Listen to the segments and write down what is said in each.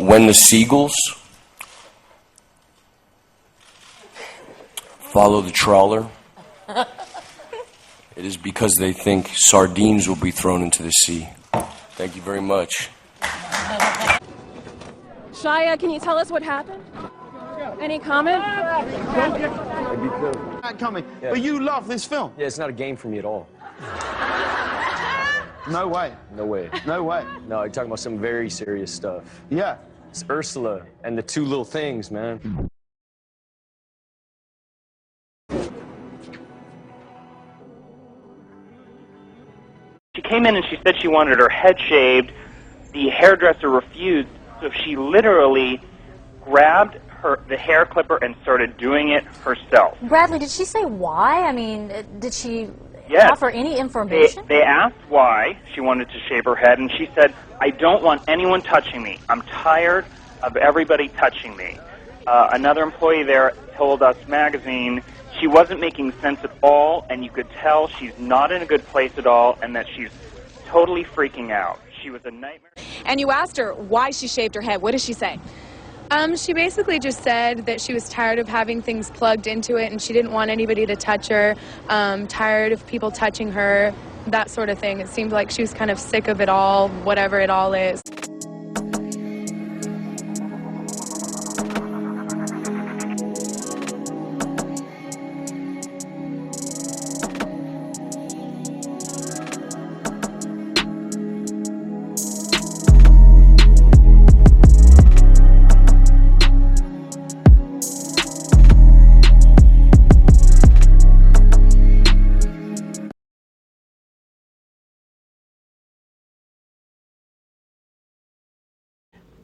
When the seagulls follow the trawler, it is because they think sardines will be thrown into the sea. Thank you very much. Shia, can you tell us what happened? Any comment? Not coming. Yeah. But you love this film. Yeah, it's not a game for me at all. No way. No way. No way. No, you're talking about some very serious stuff. Yeah. It's Ursula and the two little things, man. She came in and she said she wanted her head shaved. The hairdresser refused, so she literally grabbed the hair clipper and started doing it herself. Bradley, did she say why? I mean, did she offer any information? They asked why she wanted to shave her head, and she said, "I don't want anyone touching me. I'm tired of everybody touching me." Another employee there told Us Magazine she wasn't making sense at all, and you could tell she's not in a good place at all, and that she's totally freaking out. She was a nightmare. And you asked her why she shaved her head. What did she say? She basically just said that she was tired of having things plugged into it and she didn't want anybody to touch her, tired of people touching her, that sort of thing. It seemed like she was kind of sick of it all, whatever it all is.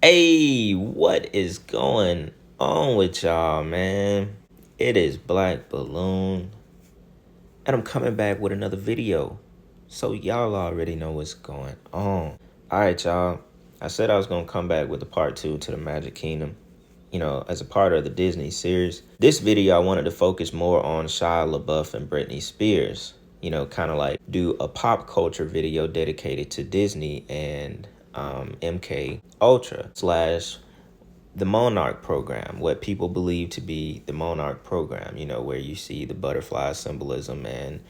Hey, what is going on with y'all, man? It is Black Balloon, and I'm coming back with another video, so y'all already know what's going on. All right, y'all. I said I was going to come back with the part 2 to the Magic Kingdom, you know, as a part of the Disney series. This video, I wanted to focus more on Shia LaBeouf and Britney Spears, you know, kind of like do a pop culture video dedicated to Disney and MK Ultra / the Monarch program, what people believe to be the Monarch program, you know, where you see the butterfly symbolism and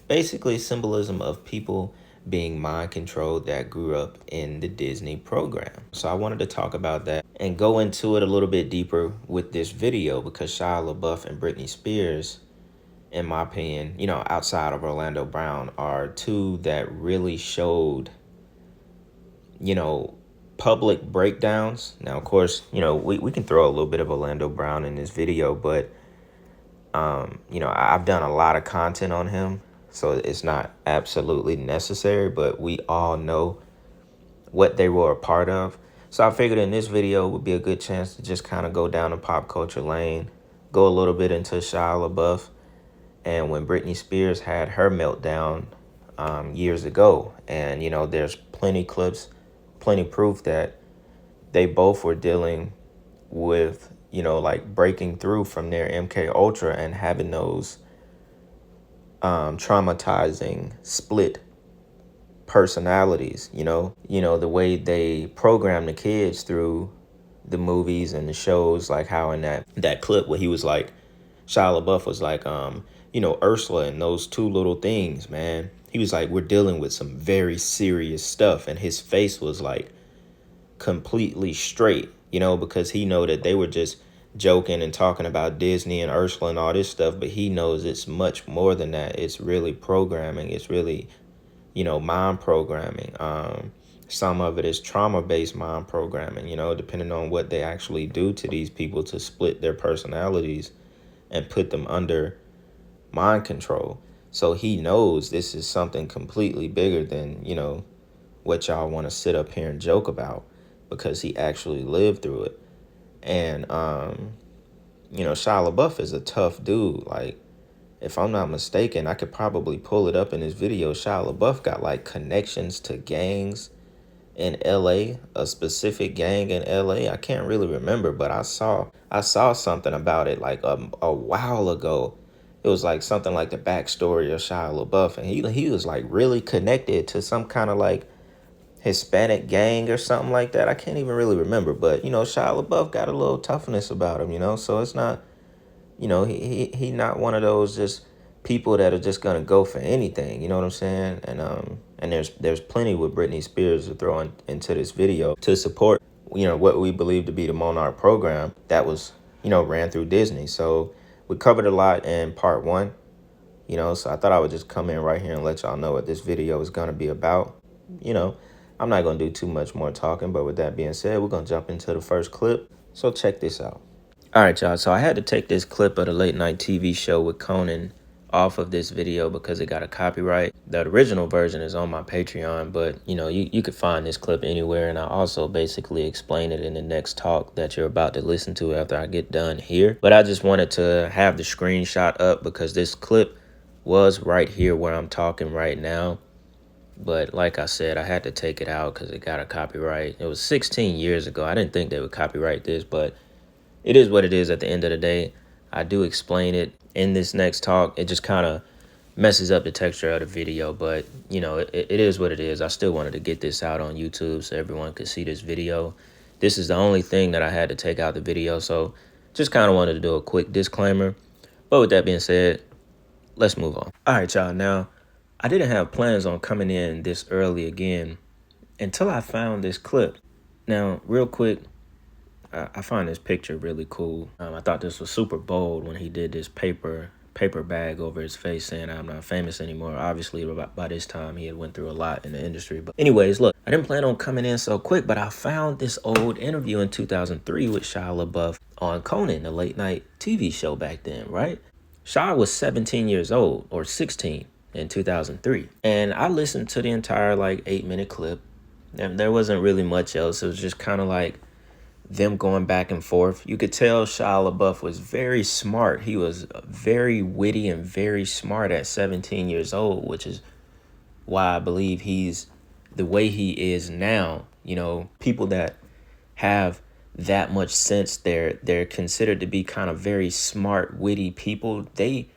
basically symbolism of people being mind controlled that grew up in the Disney program. So I wanted to talk about that and go into it a little bit deeper with this video because Shia LaBeouf and Britney Spears, in my opinion, you know, outside of Orlando Brown, are two that really showed, you know, public breakdowns. Now, of course, you know, we can throw a little bit of Orlando Brown in this video, but, you know, I've done a lot of content on him, so it's not absolutely necessary, but we all know what they were a part of. So I figured in this video would be a good chance to just kind of go down a pop culture lane, go a little bit into Shia LaBeouf, and when Britney Spears had her meltdown years ago. And, you know, there's plenty clips, plenty proof that they both were dealing with, you know, like breaking through from their MK Ultra and having those traumatizing split personalities, you know, the way they program the kids through the movies and the shows, like how in that clip where he was like, Shia LaBeouf was like, you know, Ursula and those two little things, man. He was like, we're dealing with some very serious stuff. And his face was like completely straight, you know, because he know that they were just joking and talking about Disney and Ursula and all this stuff. But he knows it's much more than that. It's really programming. It's really, you know, mind programming. Some of it is trauma-based mind programming, you know, depending on what they actually do to these people to split their personalities and put them under mind control. So he knows this is something completely bigger than, you know, what y'all want to sit up here and joke about, because he actually lived through it. And, you know, Shia LaBeouf is a tough dude. Like, if I'm not mistaken, I could probably pull it up in this video. Shia LaBeouf got like connections to gangs in LA, a specific gang in LA. I can't really remember, but I saw something about it like a while ago. It was like something like the backstory of Shia LaBeouf, and he was like really connected to some kind of like Hispanic gang or something like that. I can't even really remember, but you know, Shia LaBeouf got a little toughness about him, you know. So it's not, you know, he not one of those just people that are just gonna go for anything. You know what I'm saying? And there's plenty with Britney Spears to throw into this video to support, you know, what we believe to be the Monarch program that was, you know, ran through Disney. So we covered a lot in part 1, you know. So I thought I would just come in right here and let y'all know what this video is gonna be about. You know, I'm not gonna do too much more talking, but with that being said, we're gonna jump into the first clip. So check this out. All right, y'all, so I had to take this clip of the late night TV show with Conan off of this video because it got a copyright. The original version is on my Patreon, but you know, you could find this clip anywhere, and I also basically explain it in the next talk that you're about to listen to after I get done here. But I just wanted to have the screenshot up because this clip was right here where I'm talking right now. But like I said, I had to take it out because it got a copyright. It was 16 years ago. I didn't think they would copyright this, but it is what it is at the end of the day. I do explain it in this next talk. It just kind of messes up the texture of the video, but you know, it is what it is. I still wanted to get this out on YouTube so everyone could see this video. This is the only thing that I had to take out the video, so just kind of wanted to do a quick disclaimer. But with that being said, let's move on. All right, y'all. Now, I didn't have plans on coming in this early again until I found this clip. Now, real quick, I find this picture really cool. I thought this was super bold when he did this paper bag over his face saying I'm not famous anymore. Obviously, by this time, he had went through a lot in the industry. But anyways, look, I didn't plan on coming in so quick, but I found this old interview in 2003 with Shia LaBeouf on Conan, the late night TV show back then, right? Shia was 17 years old, or 16 in 2003. And I listened to the entire, like, 8-minute clip. And there wasn't really much else. It was just kind of like them going back and forth. You could tell Shia LaBeouf was very smart. He was very witty and very smart at 17 years old, which is why I believe he's the way he is now. You know, people that have that much sense, they're considered to be kind of very smart, witty people. They,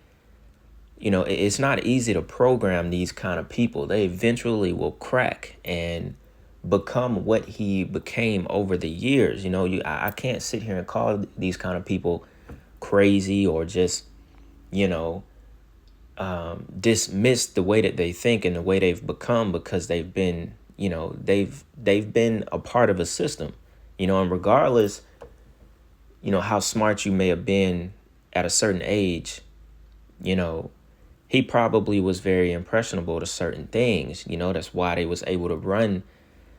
you know, it's not easy to program these kind of people. They eventually will crack and become what he became over the years. You know, I can't sit here and call these kind of people crazy or just, you know, dismiss the way that they think and the way they've become because they've been, you know, they've been a part of a system, you know. And regardless, you know, how smart you may have been at a certain age, you know, he probably was very impressionable to certain things. You know, that's why they was able to run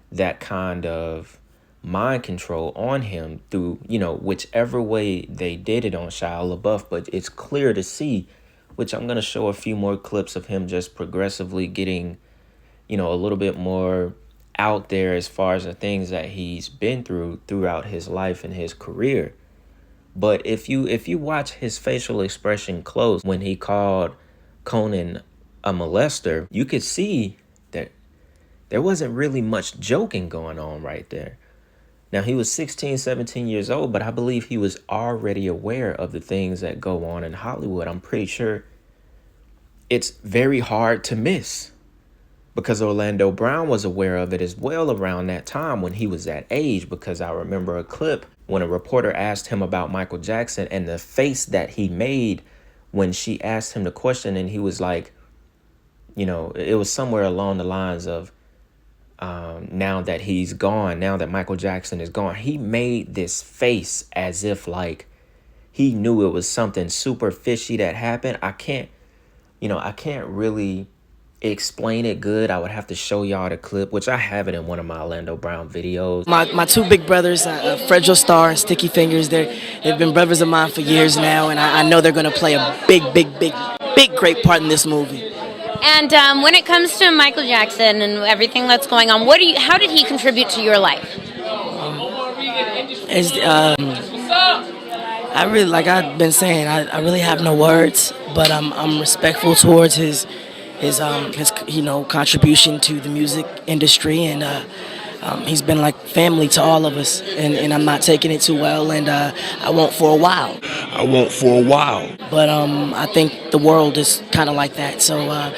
that kind of mind control on him through, you know, whichever way they did it on Shia LaBeouf. But it's clear to see, which I'm going to show a few more clips of him just progressively getting, you know, a little bit more out there as far as the things that he's been through throughout his life and his career. But if you watch his facial expression close when he called Conan a molester, you could see that there wasn't really much joking going on right there. Now, he was 16, 17 years old, but I believe he was already aware of the things that go on in Hollywood. I'm pretty sure it's very hard to miss because Orlando Brown was aware of it as well around that time when he was that age, because I remember a clip when a reporter asked him about Michael Jackson and the face that he made when she asked him the question, and he was like, you know, it was somewhere along the lines of, now that he's gone, now that Michael Jackson is gone, he made this face as if like he knew it was something super fishy that happened. I can't really explain it good. I would have to show y'all the clip, which I have it in one of my Orlando Brown videos. My two big brothers, Fredro Starr and Sticky Fingers, they've been brothers of mine for years now, and I know they're going to play a big, great part in this movie. And when it comes to Michael Jackson and everything that's going on, how did he contribute to your life? I really, like I've been saying, I really have no words, but I'm respectful towards his contribution to the music industry, and he's been like family to all of us, and I'm not taking it too well, and I won't for a while. But I think the world is kind of like that, so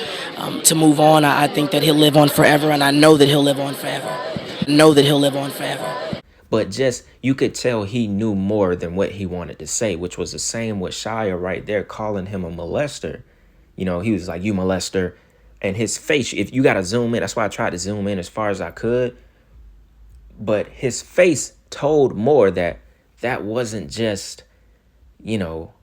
to move on. I think that he'll live on forever, and I know that he'll live on forever. I know that he'll live on forever. But just, you could tell he knew more than what he wanted to say, which was the same with Shia right there, calling him a molester. You know, he was like, you molester. And his face, if you got to zoom in, that's why I tried to zoom in as far as I could. But his face told more that wasn't just, you know,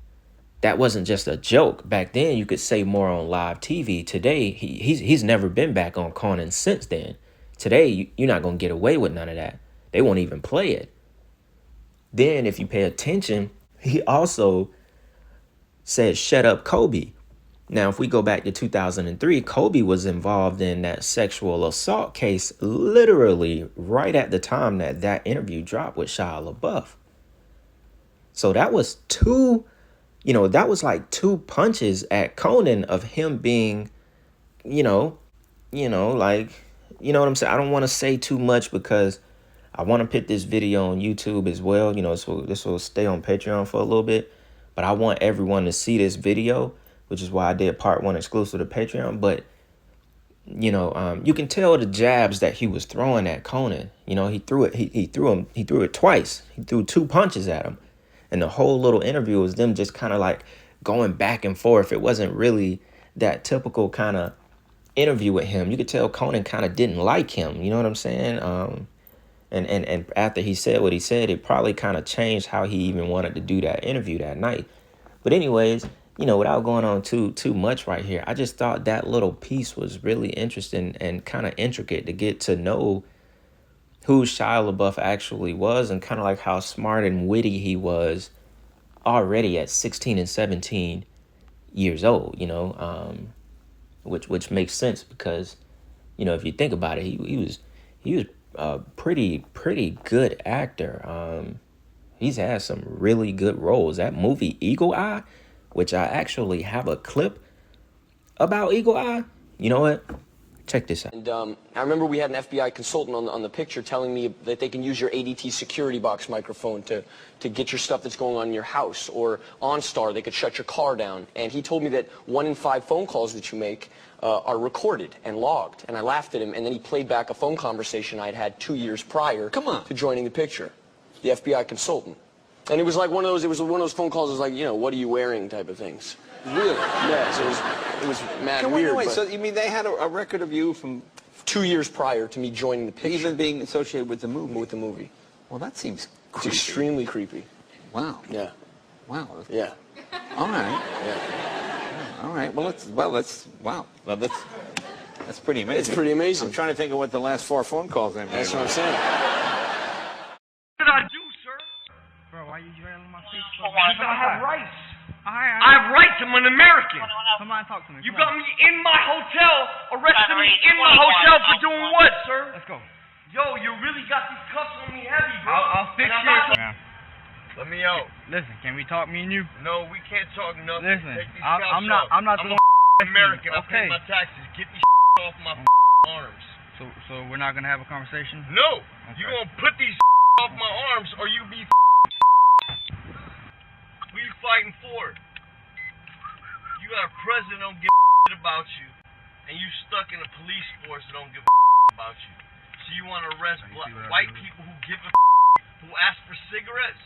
that wasn't just a joke. Back then, you could say more on live TV. Today, he's never been back on Conan since then. Today, you're not going to get away with none of that. They won't even play it. Then, if you pay attention, he also said, shut up, Kobe. Now, if we go back to 2003, Kobe was involved in that sexual assault case literally right at the time that interview dropped with Shia LaBeouf. So that was that was like two punches at Conan of him being, like, you know what I'm saying? I don't want to say too much because I want to put this video on YouTube as well. So this will stay on Patreon for a little bit. But I want everyone to see this video, which is why I did part 1 exclusive to Patreon. But, you can tell the jabs that he was throwing at Conan. He threw it. He threw it twice. He threw 2 punches at him. And the whole little interview was them just kind of like going back and forth. It wasn't really that typical kind of interview with him. You could tell Conan kind of didn't like him. You know what I'm saying? And after he said what he said, it probably kind of changed how he even wanted to do that interview that night. But anyways, without going on too much right here, I just thought that little piece was really interesting and kind of intricate to get to know who Shia LaBeouf actually was and kind of like how smart and witty he was already at 16 and 17 years old, which makes sense because, if you think about it, he was a pretty good actor. He's had some really good roles. That movie Eagle Eye, which I actually have a clip about Eagle Eye. You know what? Check this out. And I remember we had an FBI consultant on the picture telling me that they can use your ADT security box microphone to get your stuff that's going on in your house, or OnStar, they could shut your car down. And he told me that 1 in 5 phone calls that you make are recorded and logged. And I laughed at him, and then he played back a phone conversation I'd had 2 years prior to joining the picture, the FBI consultant. And it was like one of those phone calls, it was like, what are you wearing type of things. Really? Yeah, so it was mad weird. Wait, so you mean they had a record of you from 2 years prior to me joining the picture? Even being associated with the movie? With the movie. Well, that seems It's creepy. extremely creepy. Wow. Yeah. Wow. Yeah. All right. Yeah. All right. Well, that's pretty amazing. It's pretty amazing. I'm trying to think of what the last 4 phone calls I made. That's what I'm saying. What did I do, sir? Bro, why you drilling my face? Because I have rights. I have rights. I'm an American. Come on, talk to me. You got me in my hotel, arrested me in my hotel for doing what, sir? Let's go. Yo, you really got these cuffs on me heavy, bro. I'll fix it. Let me out. Listen, can we talk, me and you? No, we can't talk nothing. Listen, Take these I'm cuffs not off. the I'm one. American. I Okay. pay my taxes. Get these off my arms. So we're not gonna have a conversation? No, Okay. you gonna put these off my arms, or you be. Who you fighting for? You got a president that don't give a about you, and you stuck in a police force that don't give a about you. So you want to arrest white people who give a who ask for cigarettes?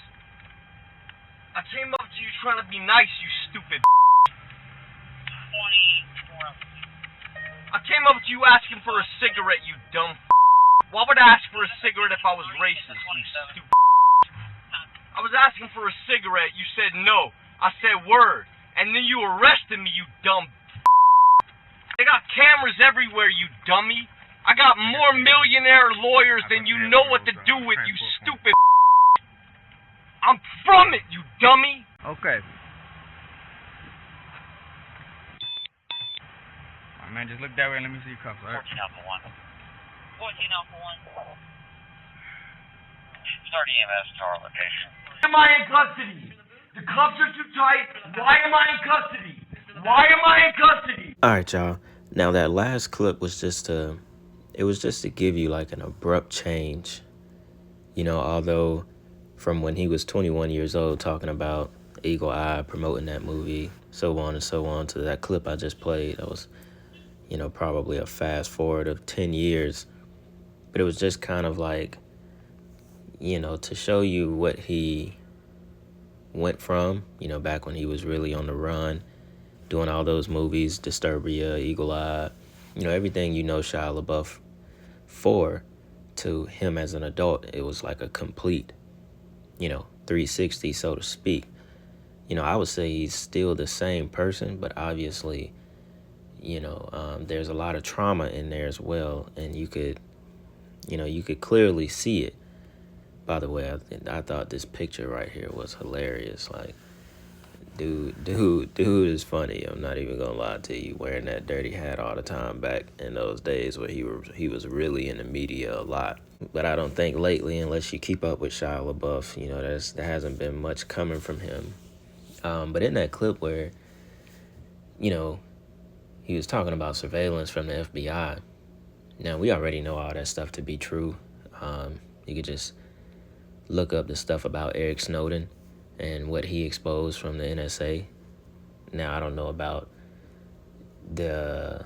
I came up to you trying to be nice, you stupid. I came up to you asking for a cigarette, you dumb. Why would I ask for a cigarette if I was racist, you stupid? I was asking for a cigarette, you said no. I said word. And then you arrested me, you dumb. They got cameras everywhere, you dummy. I got more millionaire lawyers than you know what to do with, you stupid. I'm from it, you dummy. Okay. Alright, man, just look that way and let me see your cuffs, alright? 14 Alpha 1. 14 Alpha 1. Start EMS to our location. Why am I in custody? The cuffs are too tight. Why am I in custody? Why am I in custody? All right, y'all. Now that last clip was just to give you like an abrupt change. Although from when he was 21 years old talking about Eagle Eye, promoting that movie, so on and so on, to that clip I just played, that was, you know, probably a fast forward of 10 years. But it was just kind of like, you know, to show you what he went from, you know, back when he was really on the run, doing all those movies, Disturbia, Eagle Eye, you know, everything you know Shia LaBeouf for, to him as an adult. It was like a complete, you know, 360, so to speak. You know, I would say he's still the same person, but obviously, you know, there's a lot of trauma in there as well, and you could, you know, you could clearly see it. By the way, I thought this picture right here was hilarious. Like, dude is funny. I'm not even gonna lie to you. Wearing that dirty hat all the time back in those days where he was really in the media a lot. But I don't think lately, unless you keep up with Shia LaBeouf, you know, there hasn't been much coming from him. But in that clip where, you know, he was talking about surveillance from the FBI. Now, we already know all that stuff to be true. You could just look up the stuff about Eric Snowden and what he exposed from the NSA. Now, I don't know about the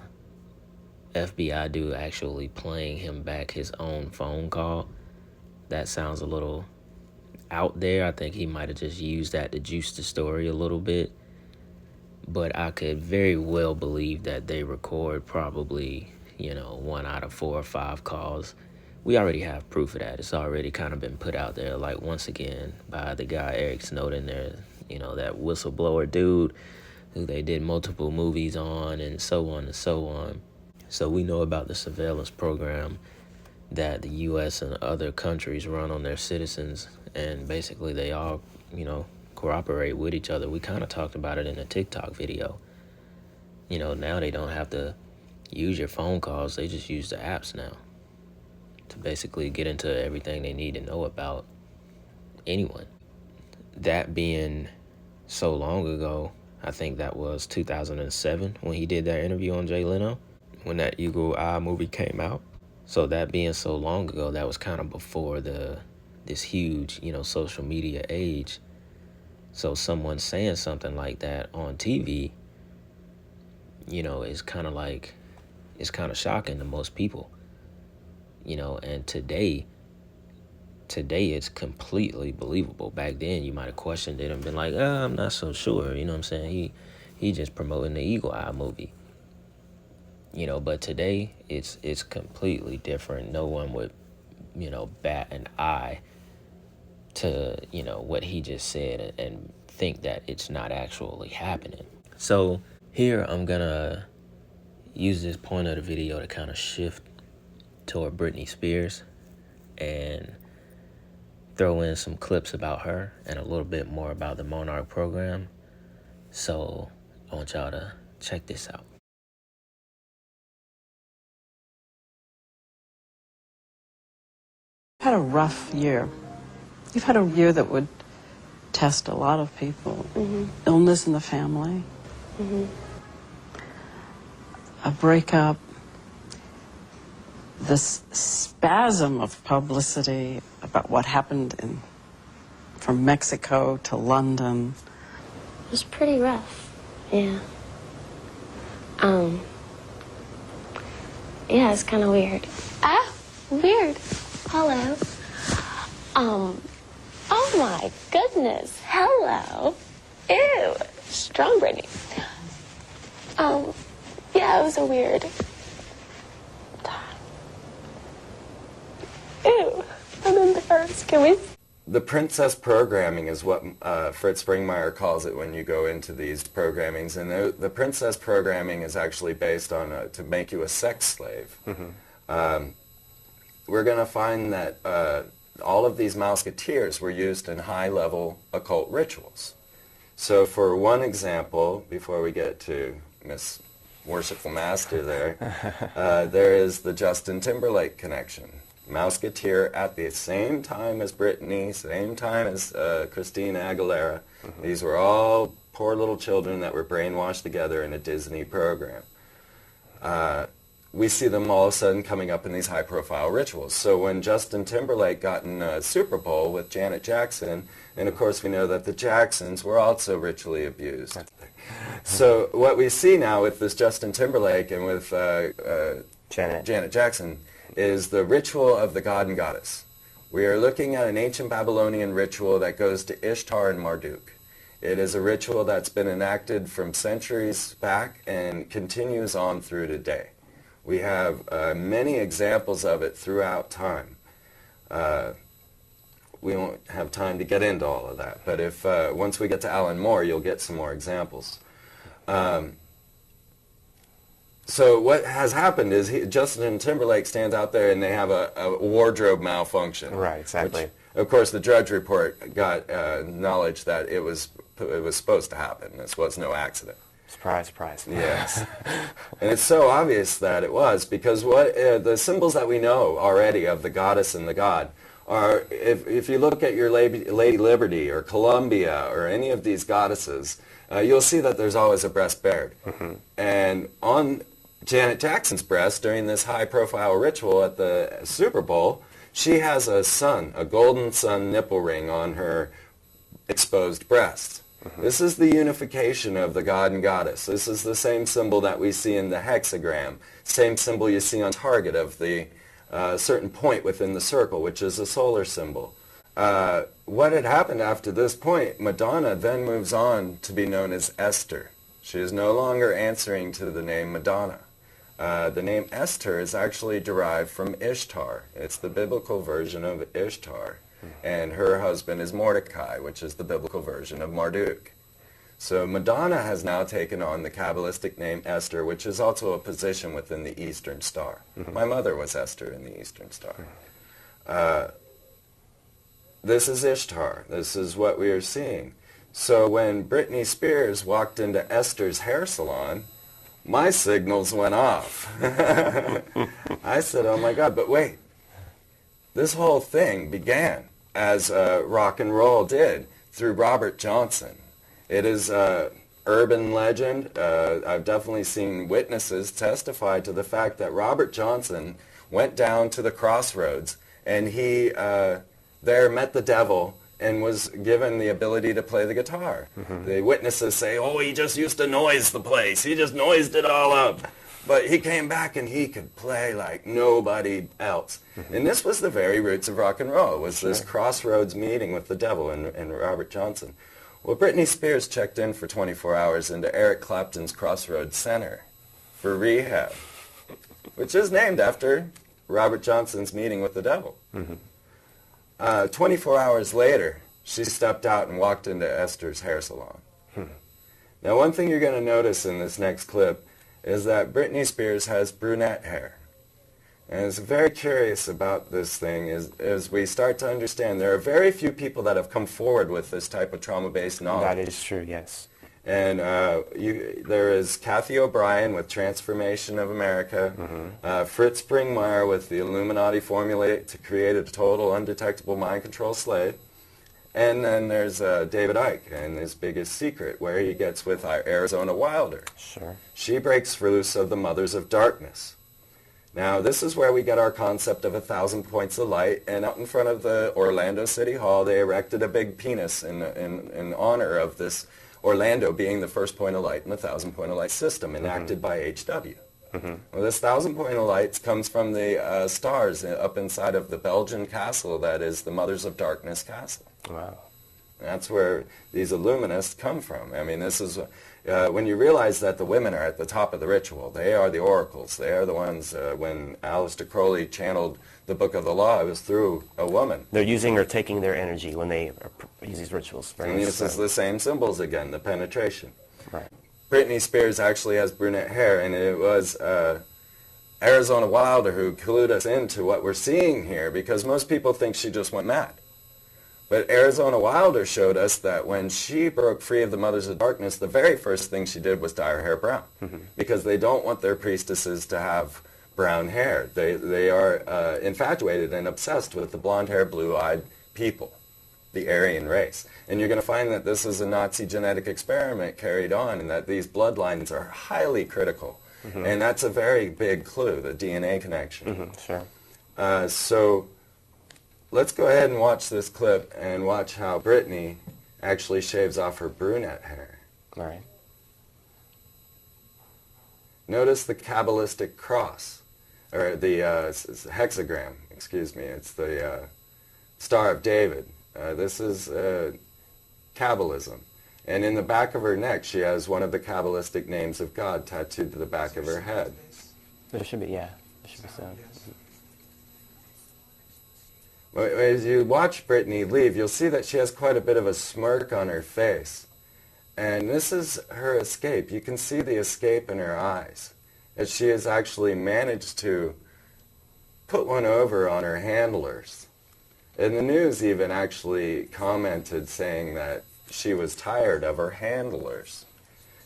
FBI dude actually playing him back his own phone call. That sounds a little out there. I think he might have just used that to juice the story a little bit. But I could very well believe that they record probably, you know, 1 out of 4 or 5 calls. We already have proof of that. It's already kind of been put out there, like, once again, by the guy Eric Snowden there, you know, that whistleblower dude who they did multiple movies on and so on and so on. So we know about the surveillance program that the U.S. and other countries run on their citizens, and basically they all, you know, cooperate with each other. We kind of talked about it in a TikTok video. You know, now they don't have to use your phone calls. They just use the apps now to basically get into everything they need to know about anyone. That being so long ago, I think that was 2007 when he did that interview on Jay Leno, when that Eagle Eye movie came out. So that being so long ago, that was kind of before this huge, you know, social media age. So someone saying something like that on TV, you know, is kind of like, it's kind of shocking to most people. You know, and today it's completely believable. Back then, you might have questioned it and been like, I'm not so sure. You know what I'm saying? He just promoting the Eagle Eye movie. You know, but today, it's completely different. No one would, you know, bat an eye to, you know, what he just said and think that it's not actually happening. So here, I'm gonna use this point of the video to kind of shift toward Britney Spears and throw in some clips about her and a little bit more about the Monarch program. So I want y'all to check this out. You've had a rough year. You've had a year that would test a lot of people. Illness in the family. A breakup. This spasm of publicity about what happened from Mexico to London. It was pretty rough, yeah. Yeah, it's kind of weird. Weird. Hello. Oh my goodness. Hello. Ew. Strong Britney. Yeah, it was a weird time. Ew. I'm embarrassed. Can we? The princess programming is what Fritz Springmeier calls it when you go into these programmings. And the princess programming is actually based on to make you a sex slave. We're going to find that all of these Mouseketeers were used in high-level occult rituals. So for one example, before we get to Miss Worshipful Master there is the Justin Timberlake connection. Mouseketeer at the same time as Britney, same time as Christina Aguilera. These were all poor little children that were brainwashed together in a Disney program. we see them all of a sudden coming up in these high-profile rituals. So when Justin Timberlake got in a Super Bowl with Janet Jackson, and of course we know that the Jacksons were also ritually abused. So what we see now with this Justin Timberlake and with Janet Jackson is the ritual of the god and goddess. We are looking at an ancient Babylonian ritual that goes to Ishtar and Marduk. It is a ritual that's been enacted from centuries back and continues on through today. We have many examples of it throughout time. We won't have time to get into all of that, but if once we get to Alan Moore, you'll get some more examples. So what has happened is Justin Timberlake stands out there and they have a wardrobe malfunction. Right, exactly. Which, of course, the Drudge Report got knowledge that it was supposed to happen. This was no accident. Surprise, surprise. Yes. And it's so obvious that it was, because what the symbols that we know already of the goddess and the god are, if you look at your Lady Liberty or Columbia or any of these goddesses, you'll see that there's always a breast bared. And on Janet Jackson's breast during this high-profile ritual at the Super Bowl, she has a sun, a golden sun nipple ring on her exposed breast. This is the unification of the god and goddess. This is the same symbol that we see in the hexagram, same symbol you see on target of the certain point within the circle, which is a solar symbol. What had happened after this point, Madonna then moves on to be known as Esther. She is no longer answering to the name Madonna. The name Esther is actually derived from Ishtar. It's the biblical version of Ishtar. And her husband is Mordecai, which is the biblical version of Marduk. So Madonna has now taken on the Kabbalistic name Esther, which is also a position within the Eastern Star. My mother was Esther in the Eastern Star. This is Ishtar. This is what we are seeing. So when Britney Spears walked into Esther's hair salon, my signals went off. I said, oh my God, but wait. This whole thing began as rock and roll did through Robert Johnson. It is urban legend. I've definitely seen witnesses testify to the fact that Robert Johnson went down to the crossroads and he there met the devil and was given the ability to play the guitar. The witnesses say, oh, he just used to noise the place. He just noised it all up. But he came back and he could play like nobody else. And this was the very roots of rock and roll, was this crossroads meeting with the devil and Robert Johnson. Well, Britney Spears checked in for 24 hours into Eric Clapton's Crossroads Center for rehab, which is named after Robert Johnson's meeting with the devil. 24 hours later, she stepped out and walked into Esther's hair salon. Now, one thing you're going to notice in this next clip is that Britney Spears has brunette hair. And it's very curious about this thing as we start to understand there are very few people that have come forward with this type of trauma-based knowledge. That is true, yes. And there is Kathy O'Brien with Transformation of America, Fritz Springmeier with the Illuminati formula to create a total undetectable mind control slave. And then there's David Icke and his biggest secret, where he gets with our Arizona Wilder. Sure. She breaks loose of the Mothers of Darkness. Now, this is where we get our concept of 1,000 points of light, and out in front of the Orlando City Hall, they erected a big penis in honor of this Orlando being the first point of light in the 1,000 point of light system enacted by H.W. Well, this 1,000 point of lights comes from the stars up inside of the Belgian castle that is the Mothers of Darkness castle. Wow. That's where these illuminists come from. I mean, this is when you realize that the women are at the top of the ritual. They are the oracles. They are the ones, when Aleister Crowley channeled the Book of the Law, it was through a woman. They're using or taking their energy when they use these rituals. And this is the same symbols again, the penetration. Right. Britney Spears actually has brunette hair, and it was Arizona Wilder who clued us into what we're seeing here, because most people think she just went mad. But Arizona Wilder showed us that when she broke free of the Mothers of Darkness, the very first thing she did was dye her hair brown, because they don't want their priestesses to have brown hair. They are infatuated and obsessed with the blonde-haired, blue-eyed people, the Aryan race. And you're going to find that this is a Nazi genetic experiment carried on, and that these bloodlines are highly critical. And that's a very big clue, the DNA connection. Sure. So let's go ahead and watch this clip and watch how Britney actually shaves off her brunette hair. All right. Notice the Kabbalistic cross, or the hexagram, excuse me. It's the Star of David. This is Kabbalism. And in the back of her neck, she has one of the Kabbalistic names of God tattooed to the back of her head. There should be, yeah. There should be some. As you watch Britney leave, you'll see that she has quite a bit of a smirk on her face. And this is her escape. You can see the escape in her eyes, as she has actually managed to put one over on her handlers. And the news even actually commented saying that she was tired of her handlers.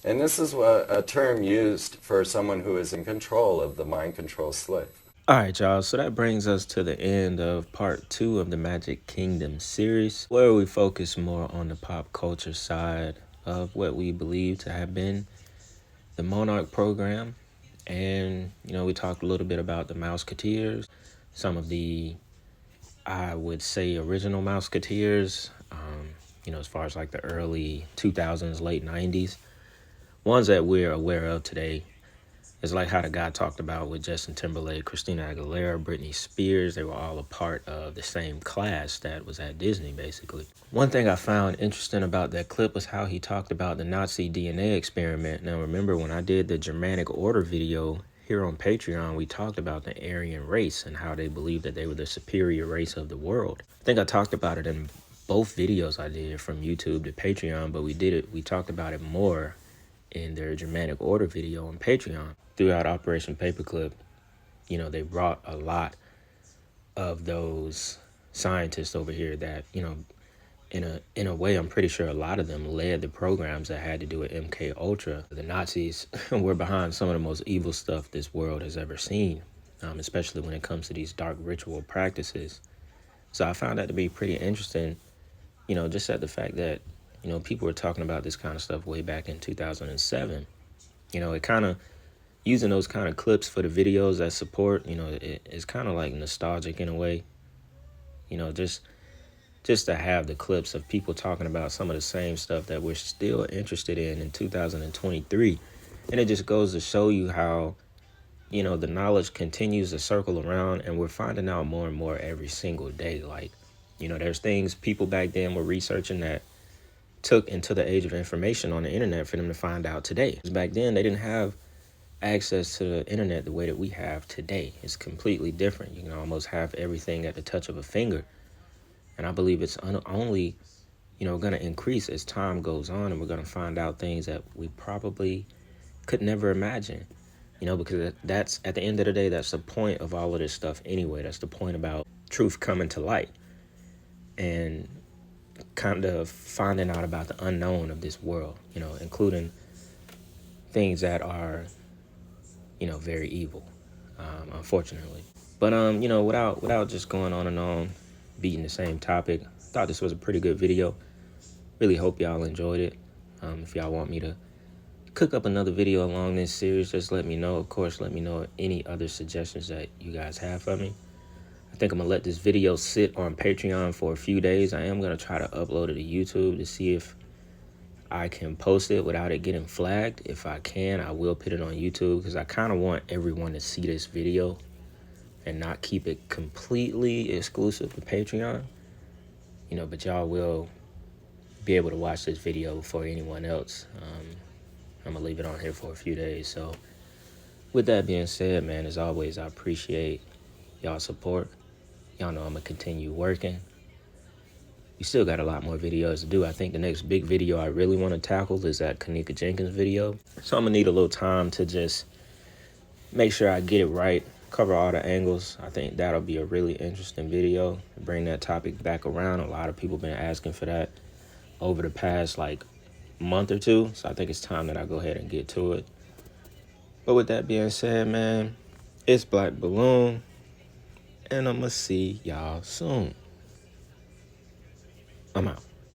And this is a term used for someone who is in control of the mind control slave. All right, y'all, so that brings us to the end of part 2 of the Magic Kingdom series, where we focus more on the pop culture side of what we believe to have been the Monarch program. And, you know, we talked a little bit about the Mouseketeers, some of the, I would say, original Mouseketeers, you know, as far as like the early 2000s, late 90s. Ones that we're aware of today is like how the guy talked about with Justin Timberlake, Christina Aguilera, Britney Spears. They were all a part of the same class that was at Disney, basically. One thing I found interesting about that clip was how he talked about the Nazi DNA experiment. Now, remember when I did the Germanic Order video here on Patreon, we talked about the Aryan race and how they believed that they were the superior race of the world. I think I talked about it in both videos I did from YouTube to Patreon, but we talked about it more in their Germanic Order video on Patreon. Throughout Operation Paperclip, you know, they brought a lot of those scientists over here that, you know, in a way, I'm pretty sure a lot of them led the programs that had to do with MK Ultra. The Nazis were behind some of the most evil stuff this world has ever seen, especially when it comes to these dark ritual practices. So I found that to be pretty interesting, you know, just at the fact that, you know, people were talking about this kind of stuff way back in 2007. You know, it kind of, using those kind of clips for the videos that support, you know, it's kind of like nostalgic in a way. You know, just to have the clips of people talking about some of the same stuff that we're still interested in 2023. And it just goes to show you how, you know, the knowledge continues to circle around, and we're finding out more and more every single day. Like, you know, there's things people back then were researching that took into the age of information on the internet for them to find out today. Because back then, they didn't have access to the internet the way that we have today. It's completely different. You can almost have everything at the touch of a finger. And I believe it's only, you know, going to increase as time goes on, and we're going to find out things that we probably could never imagine. You know, because that's, at the end of the day, that's the point of all of this stuff anyway. That's the point about truth coming to light and kind of finding out about the unknown of this world, you know, including things that are, you know, very evil, unfortunately. But, you know, without just going on and on, beating the same topic, thought this was a pretty good video. Really hope y'all enjoyed it. If y'all want me to cook up another video along this series, just let me know. Of course, let me know any other suggestions that you guys have for me. I think I'm going to let this video sit on Patreon for a few days. I am going to try to upload it to YouTube to see if I can post it without it getting flagged. If I can, I will put it on YouTube, because I kind of want everyone to see this video and not keep it completely exclusive to Patreon. You know, but y'all will be able to watch this video for anyone else. I'm going to leave it on here for a few days. So with that being said, man, as always, I appreciate y'all support. Y'all know I'm going to continue working. We still got a lot more videos to do. I think the next big video I really want to tackle is that Kanika Jenkins video. So I'm going to need a little time to just make sure I get it right, cover all the angles. I think that'll be a really interesting video. Bring that topic back around. A lot of people have been asking for that over the past, like, month or two. So I think it's time that I go ahead and get to it. But with that being said, man, it's Black Balloon, and I'm going to see y'all soon. I'm out.